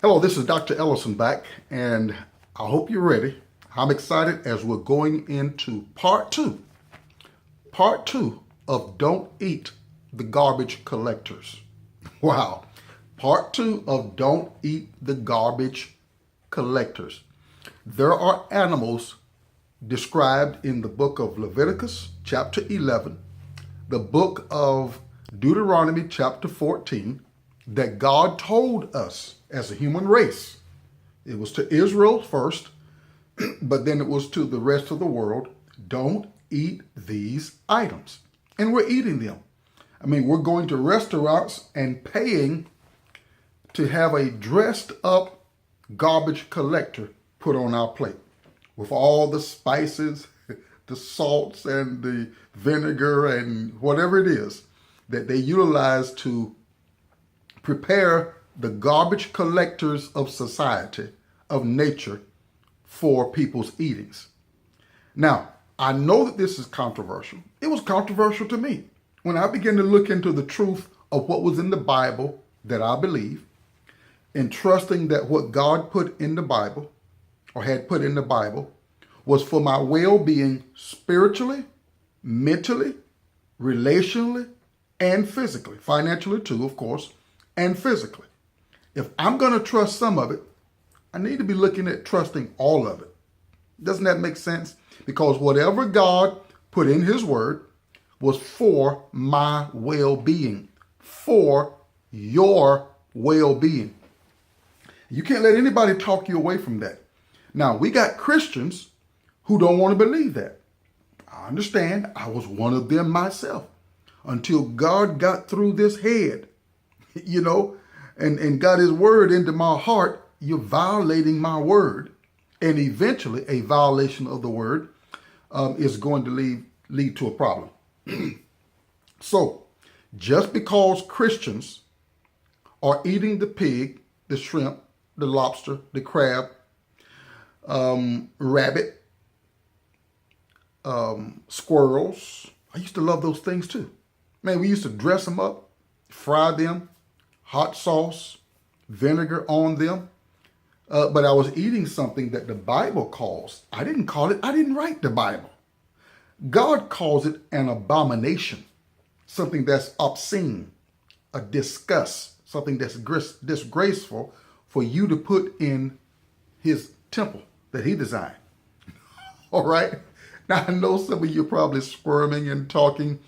Hello, this is Dr. Ellison back, and I hope you're ready. I'm excited as we're going into part two of Don't Eat the Garbage Collectors. Wow. Part two of Don't Eat the Garbage Collectors. There are animals described in the book of Leviticus, chapter 11, the book of Deuteronomy, chapter 14, that God told us as a human race. It was to Israel first, but then it was to the rest of the world. Don't eat these items. And we're eating them. I mean, we're going to restaurants and paying to have a dressed up garbage collector put on our plate with all the spices, the salts and the vinegar and whatever it is that they utilize to prepare the garbage collectors of society, of nature, for people's eatings. Now, I know that this is controversial. It was controversial to me when I began to look into the truth of what was in the Bible that I believe, and trusting that what God put in the Bible, or had put in the Bible, was for my well-being spiritually, mentally, relationally, and physically. Financially too, of course, and physically. If I'm going to trust some of it, I need to be looking at trusting all of it. Doesn't that make sense? Because whatever God put in his word was for my well-being, for your well-being. You can't let anybody talk you away from that. Now, we got Christians who don't want to believe that. I understand. I was one of them myself until God got through this head, and got his word into my heart. You're violating my word. And eventually a violation of the word is going to lead to a problem. So just because Christians are eating the pig, the shrimp, the lobster, the crab, rabbit, squirrels. I used to love those things too. Man, we used to dress them up, fry them, hot sauce, vinegar on them. But I was eating something that the Bible calls. I didn't call it. I didn't write the Bible. God calls it an abomination, something that's obscene, a disgust, something that's disgraceful for you to put in his temple that he designed. All right. Now, I know some of you are probably squirming and talking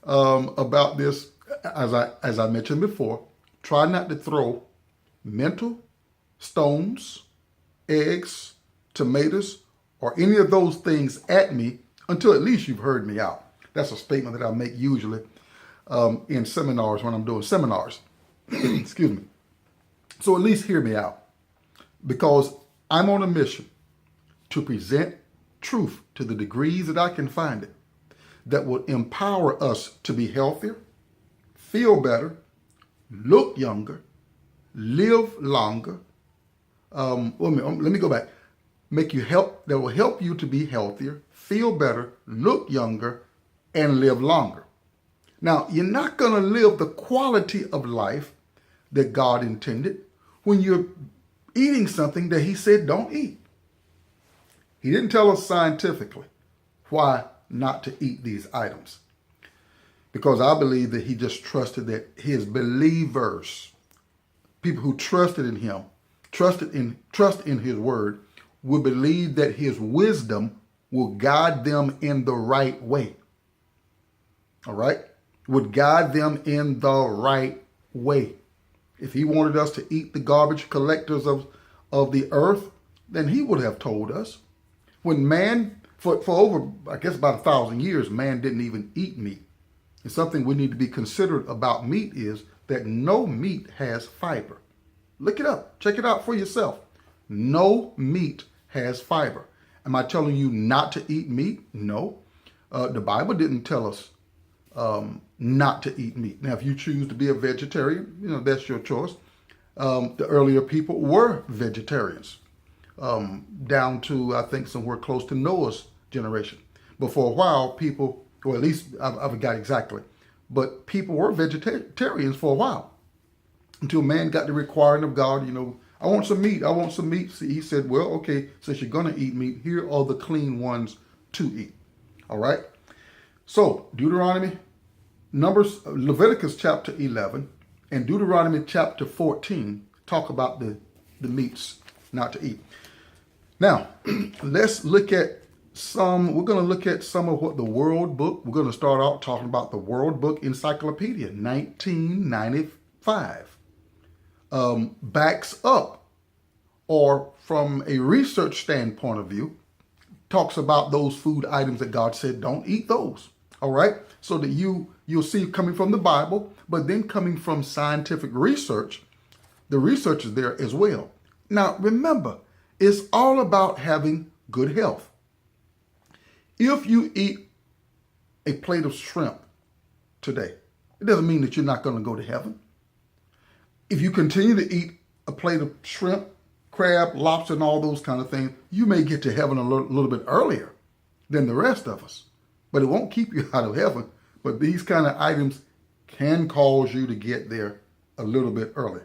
about this. As I mentioned before, try not to throw mental stones, eggs, tomatoes, or any of those things at me until at least you've heard me out. That's a statement that I make usually in seminars when I'm doing seminars. Excuse me. So at least hear me out, because I'm on a mission to present truth to the degrees that I can find it that will empower us to be healthier, feel better, look younger, live longer. Let me go back. That will help you to be healthier, feel better, look younger, and live longer. Now, you're not going to live the quality of life that God intended when you're eating something that he said don't eat. He didn't tell us scientifically why not to eat these items, because I believe that he just trusted that his believers, people who trusted in him, trust in his word, will believe that his wisdom will guide them in the right way. All right? Would guide them in the right way. If he wanted us to eat the garbage collectors of the earth, then he would have told us. When man, for over, I guess about 1,000 years, man didn't even eat meat. And something we need to be considerate about meat is that no meat has fiber. Look it up. Check it out for yourself. No meat has fiber. Am I telling you not to eat meat? No. The Bible didn't tell us not to eat meat. Now, if you choose to be a vegetarian, that's your choice. The earlier people were vegetarians, down to, I think, somewhere close to Noah's generation. But for a while, people, or at least I forgot exactly, but people were vegetarians for a while. until man got the requiring of God, I want some meat. I want some meat. See, he said, well, okay, since you're going to eat meat, here are the clean ones to eat. All right. So Deuteronomy, Leviticus chapter 11 and Deuteronomy chapter 14 talk about the meats not to eat. Now, let's look at we're going to look at some of what the World Book, we're going to start out talking about the World Book Encyclopedia, 1995, backs up, or from a research standpoint of view, talks about those food items that God said, don't eat those. All right. So that you'll see coming from the Bible, but then coming from scientific research, the research is there as well. Now, remember, it's all about having good health. If you eat a plate of shrimp today, it doesn't mean that you're not going to go to heaven. If you continue to eat a plate of shrimp, crab, lobster, and all those kind of things, you may get to heaven a little bit earlier than the rest of us. But it won't keep you out of heaven. But these kind of items can cause you to get there a little bit early.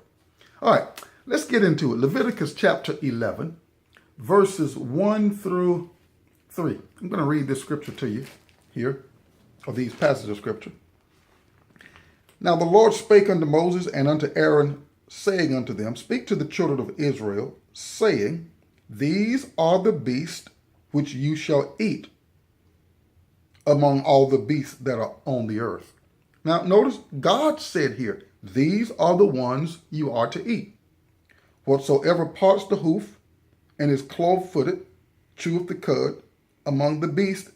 All right, let's get into it. Leviticus chapter 11, verses 1 through 3. I'm going to read this scripture to you here, or these passages of scripture. Now the Lord spake unto Moses and unto Aaron, saying unto them, speak to the children of Israel, saying, these are the beasts which you shall eat among all the beasts that are on the earth. Now notice God said here, these are the ones you are to eat. Whatsoever parts the hoof and is clove-footed, cheweth the cud, among the beasts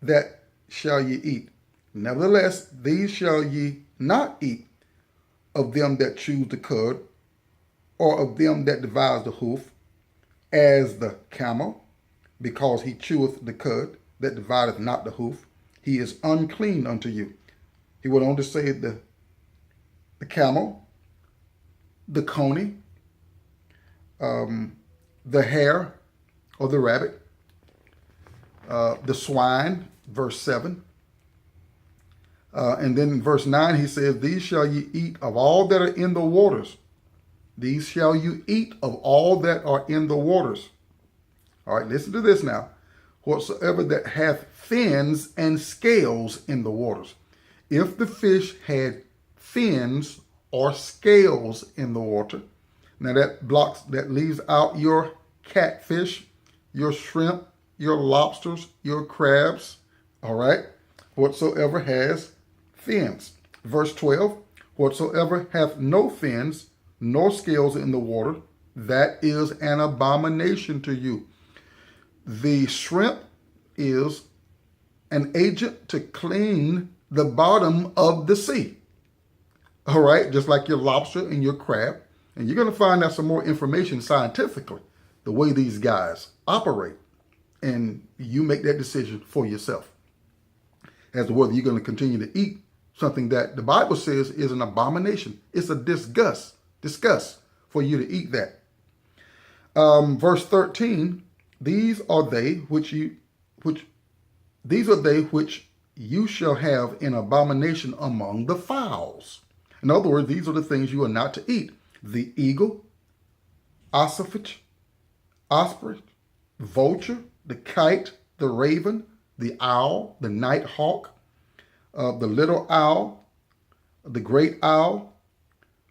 that shall ye eat. Nevertheless, these shall ye not eat of them that chew the cud, or of them that devour the hoof, as the camel, because he cheweth the cud, that divideth not the hoof, he is unclean unto you. He went on to say the camel, the coney, the hare or the rabbit, the swine, verse 7. And then in verse 9, he says, these shall ye eat of all that are in the waters. These shall you eat of all that are in the waters. All right, listen to this now. Whatsoever that hath fins and scales in the waters. If the fish had fins or scales in the water, now that leaves out your catfish, your shrimp, your lobsters, your crabs, all right? Whatsoever has fins. Verse 12, whatsoever hath no fins, nor scales in the water, that is an abomination to you. The shrimp is an agent to clean the bottom of the sea. All right, just like your lobster and your crab. And you're going to find out some more information scientifically, the way these guys operate. And you make that decision for yourself as to whether you're going to continue to eat something that the Bible says is an abomination. It's a disgust for you to eat that. Verse 13, these are they which you shall have in abomination among the fowls. In other words, these are the things you are not to eat. The eagle, ostrich, vulture, the kite, the raven, the owl, the night hawk, the little owl, the great owl,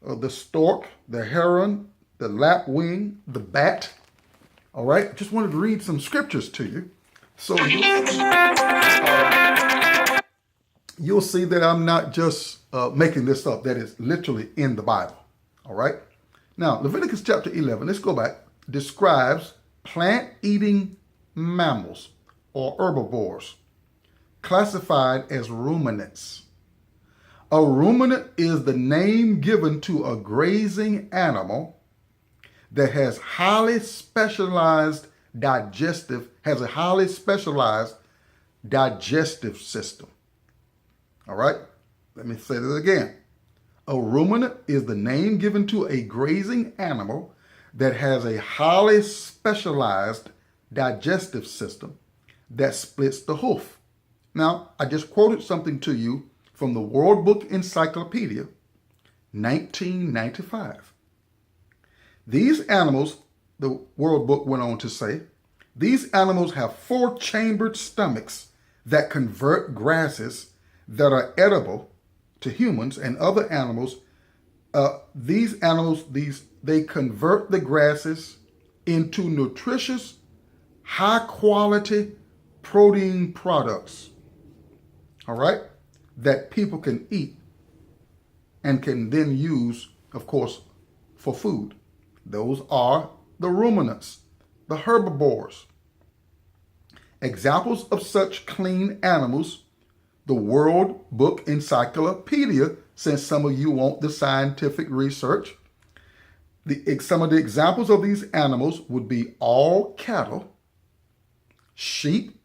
the stork, the heron, the lapwing, the bat. All right, just wanted to read some scriptures to you. So you'll see that I'm not just making this up, that is literally in the Bible. All right. Now, Leviticus chapter 11, let's go back, describes plant-eating mammals or herbivores classified as ruminants. A ruminant is the name given to a grazing animal that has a highly specialized digestive system. All right, let me say that again. A ruminant is the name given to a grazing animal that has a highly specialized digestive system that splits the hoof. Now, I just quoted something to you from the World Book Encyclopedia, 1995. These animals, the World Book went on to say, these animals have 4 chambered stomachs that convert grasses that are edible to humans and other animals. These animals, they convert the grasses into nutritious, high quality protein products, all right, that people can eat and can then use, of course, for food. Those are the ruminants, the herbivores. Examples of such clean animals, the World Book Encyclopedia, since some of you want the scientific research. Some of the examples of these animals would be all cattle, sheep,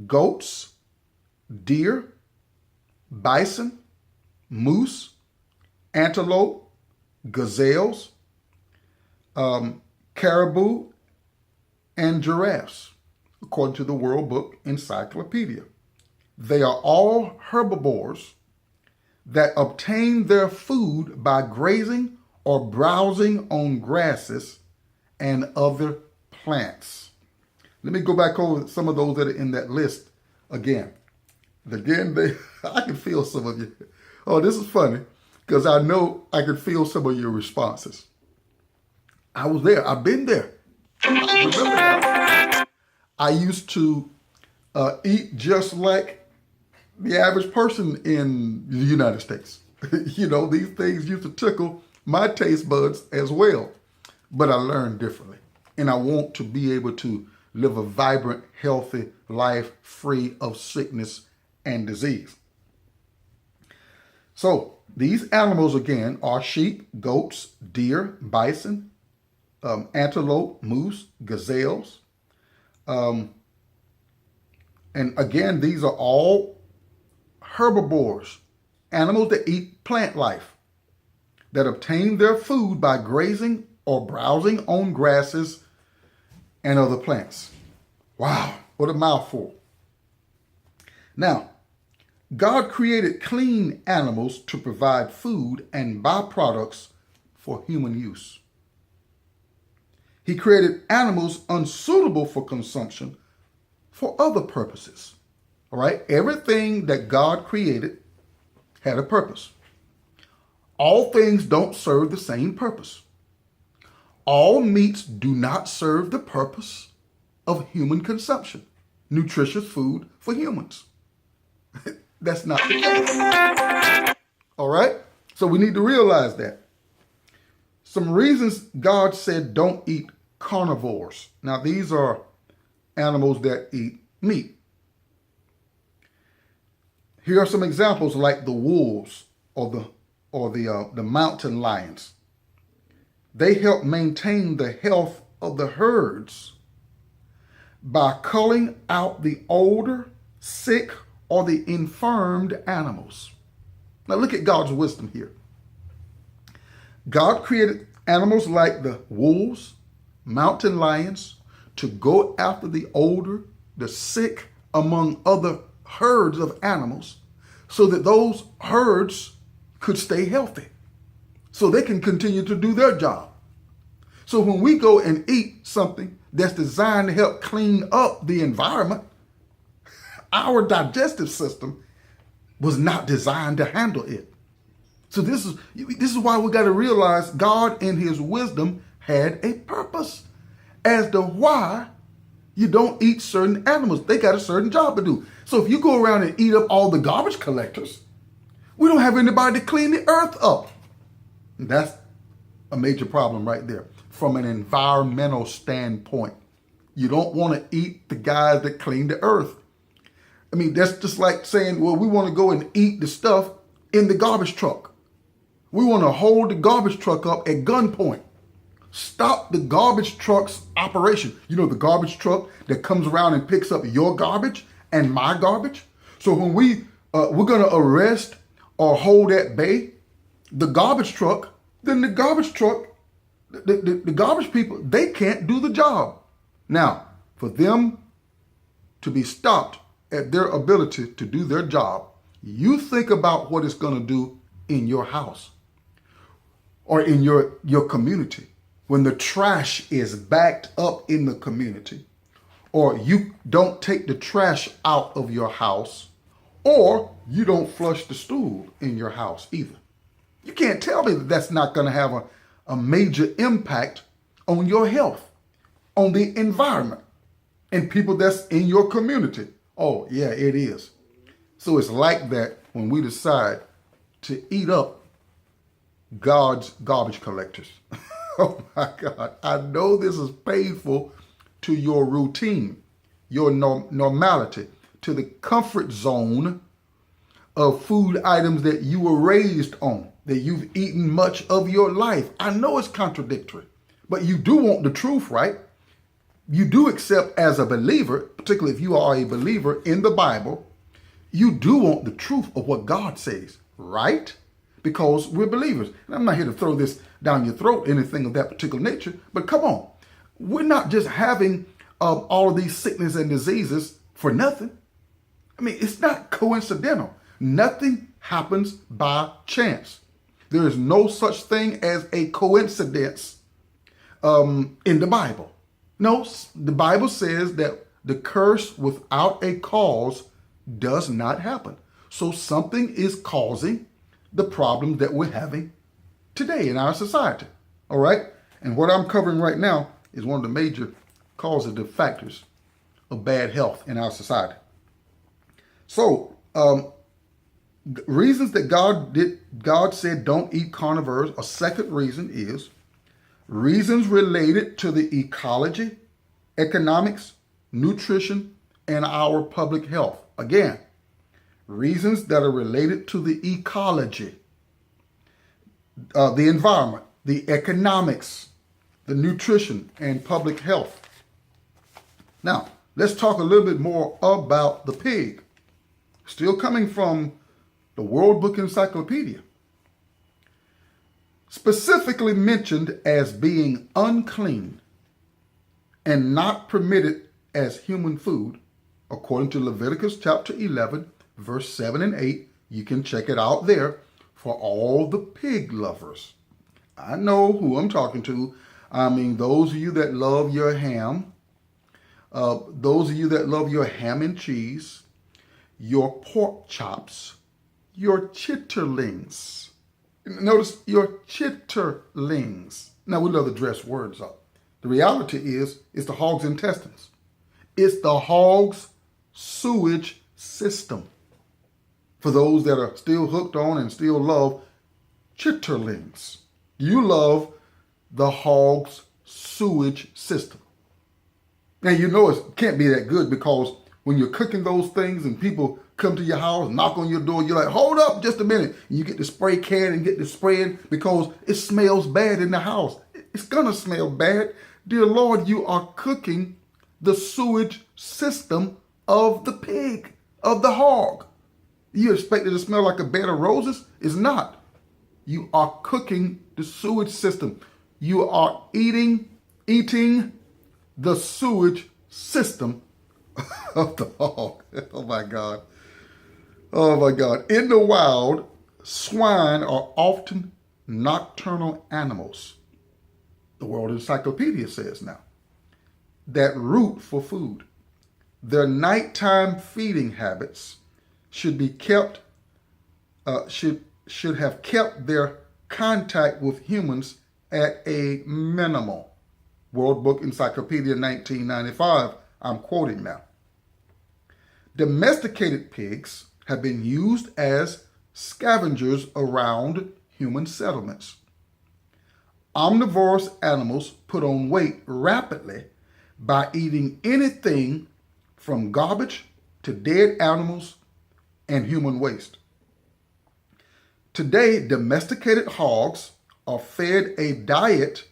goats, deer, bison, moose, antelope, gazelles, caribou, and giraffes, according to the World Book Encyclopedia. They are all herbivores that obtain their food by grazing or browsing on grasses and other plants. Let me go back over some of those that are in that list again. I can feel some of you. Oh, this is funny because I know I can feel some of your responses. I was there. I've been there. I remember that. I used to eat just like the average person in the United States. These things used to tickle my taste buds as well. But I learned differently. And I want to be able to live a vibrant, healthy life free of sickness and disease. So these animals, again, are sheep, goats, deer, bison, antelope, moose, gazelles. And again, these are all herbivores, animals that eat plant life, that obtain their food by grazing or browsing on grasses and other plants. Wow, what a mouthful. Now, God created clean animals to provide food and byproducts for human use. He created animals unsuitable for consumption for other purposes. All right? Everything that God created had a purpose. All things don't serve the same purpose. All meats do not serve the purpose of human consumption, nutritious food for humans. That's not the case. All right? So we need to realize that. Some reasons God said don't eat carnivores. Now, these are animals that eat meat. Here are some examples like the wolves or the mountain lions. They help maintain the health of the herds by culling out the older, sick, or the infirmed animals. Now look at God's wisdom here. God created animals like the wolves, mountain lions, to go after the older, the sick, among other herds of animals, so that those herds could stay healthy, so they can continue to do their job. So when we go and eat something that's designed to help clean up the environment, our digestive system was not designed to handle it. So this is why we got to realize God in his wisdom had a purpose as to why you don't eat certain animals. They got a certain job to do. So if you go around and eat up all the garbage collectors, we don't have anybody to clean the earth up. And that's a major problem right there from an environmental standpoint. You don't want to eat the guys that clean the earth. I mean, that's just like saying, well, we want to go and eat the stuff in the garbage truck. We want to hold the garbage truck up at gunpoint. Stop the garbage truck's operation. You know, the garbage truck that comes around and picks up your garbage and my garbage. So when we're going to arrest or hold at bay the garbage truck, then the garbage truck, the garbage people, they can't do the job. Now, for them to be stopped at their ability to do their job, you think about what it's going to do in your house or in your community. when the trash is backed up in the community, or you don't take the trash out of your house, or you don't flush the stool in your house either. You can't tell me that that's not going to have a major impact on your health, on the environment, and people that's in your community. Oh, yeah, it is. So it's like that when we decide to eat up God's garbage collectors. Oh my God. I know this is painful to your routine, your normality, to the comfort zone of food items that you were raised on, that you've eaten much of your life. I know it's contradictory, but you do want the truth, right? You do accept as a believer, particularly if you are a believer in the Bible, you do want the truth of what God says, right? Because we're believers. And I'm not here to throw this down your throat, anything of that particular nature, but come on. We're not just having all of these sickness and diseases for nothing. I mean, it's not coincidental. Nothing happens by chance. There is no such thing as a coincidence in the Bible. No, the Bible says that the curse without a cause does not happen. So something is causing the problems that we're having today in our society. All right? And what I'm covering right now is one of the major causative factors of bad health in our society. So, reasons that God said don't eat carnivores. A second reason is reasons related to the ecology, economics, nutrition, and our public health. Again, reasons that are related to the ecology, the environment, the economics, the nutrition, and public health. Now, let's talk a little bit more about the pig. Still coming from the World Book Encyclopedia. Specifically mentioned as being unclean and not permitted as human food, according to Leviticus chapter 11, verse 7 and 8. You can check it out there for all the pig lovers. I know who I'm talking to. I mean, those of you that love your ham, those of you that love your ham and cheese, your pork chops, your chitterlings. Notice your chitterlings. Now, we love to dress words up. The reality is, it's the hog's intestines. It's the hog's sewage system. For those that are still hooked on and still love chitterlings, you love the hog's sewage system. Now, you know it can't be that good, because when you're cooking those things and people come to your house, knock on your door, you're like, hold up just a minute. And you get the spray can and get the spraying because it smells bad in the house. It's going to smell bad. Dear Lord, you are cooking the sewage system of the pig, of the hog. You expect it to smell like a bed of roses? It's not. You are cooking the sewage system. You are eating the sewage system of the hog. Oh my God. Oh my God. In the wild, swine are often nocturnal animals. The World Encyclopedia says now that root for food. Their nighttime feeding habits should be kept, should have kept their contact with humans at a minimal. World Book Encyclopedia 1995, I'm quoting now. Domesticated pigs have been used as scavengers around human settlements. Omnivorous animals put on weight rapidly by eating anything from garbage to dead animals and human waste. Today, domesticated hogs are fed a diet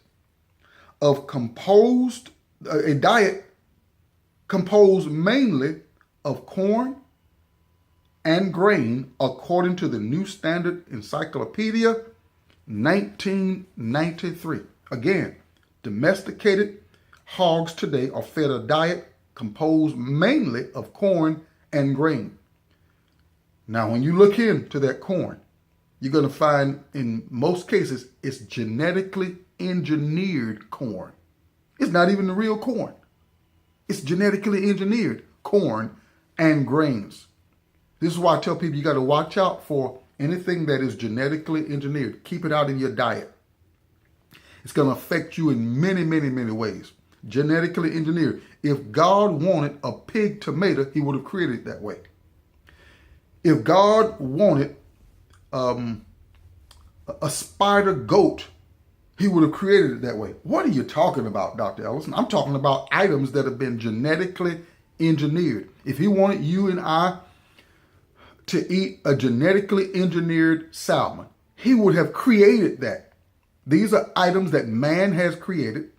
composed mainly of corn and grain, according to the New Standard Encyclopedia, 1993. Again, domesticated hogs today are fed a diet composed mainly of corn and grain. Now, when you look into that corn, you're going to find in most cases it's genetically engineered corn. It's not even the real corn. It's genetically engineered corn and grains. This is why I tell people you got to watch out for anything that is genetically engineered. Keep it out of your diet. It's going to affect you in many, many, many ways. Genetically engineered. If God wanted a pig tomato, he would have created it that way. If God wanted a spider goat, he would have created it that way. What are you talking about, Dr. Ellison? I'm talking about items that have been genetically engineered. If he wanted you and I to eat a genetically engineered salmon, he would have created that. These are items that man has created.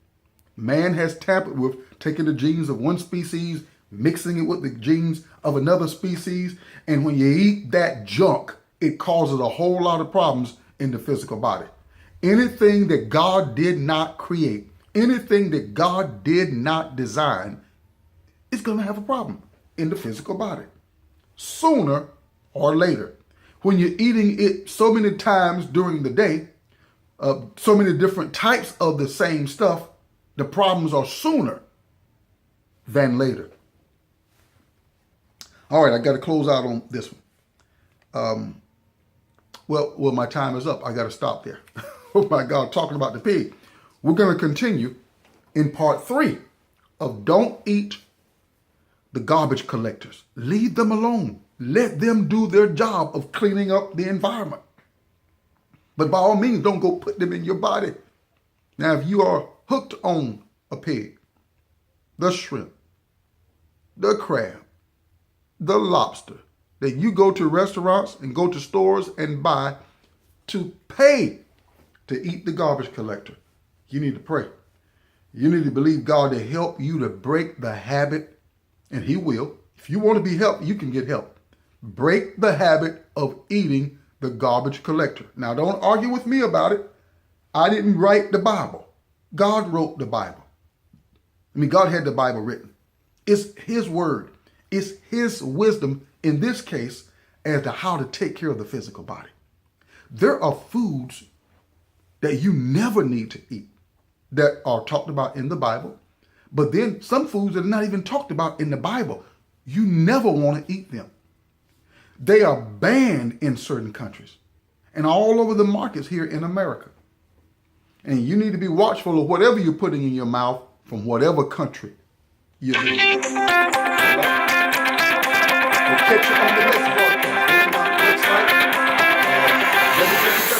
Man has tampered with, taking the genes of one species, mixing it with the genes of another species. And when you eat that junk, it causes a whole lot of problems in the physical body. Anything that God did not create, anything that God did not design, is going to have a problem in the physical body, sooner or later. When you're eating it so many times during the day, so many different types of the same stuff, the problems are sooner than later. All right, I got to close out on this one. Well, my time is up. I got to stop there. Oh my God, talking about the pig. We're going to continue in part 3 of Don't Eat the Garbage Collectors. Leave them alone. Let them do their job of cleaning up the environment. But by all means, don't go put them in your body. Now, if you are hooked on a pig, the shrimp, the crab, the lobster, that you go to restaurants and go to stores and buy to pay to eat the garbage collector, you need to pray. You need to believe God to help you to break the habit, and he will. If you want to be helped, you can get help. Break the habit of eating the garbage collector. Now, don't argue with me about it. I didn't write the Bible. God wrote the Bible. I mean, God had the Bible written. It's his word. It's his wisdom in this case as to how to take care of the physical body. There are foods that you never need to eat that are talked about in the Bible. But then some foods that are not even talked about in the Bible, you never want to eat them. They are banned in certain countries and all over the markets here in America. And you need to be watchful of whatever you're putting in your mouth from whatever country you're in. We'll catch you on the next broadcast. Next time.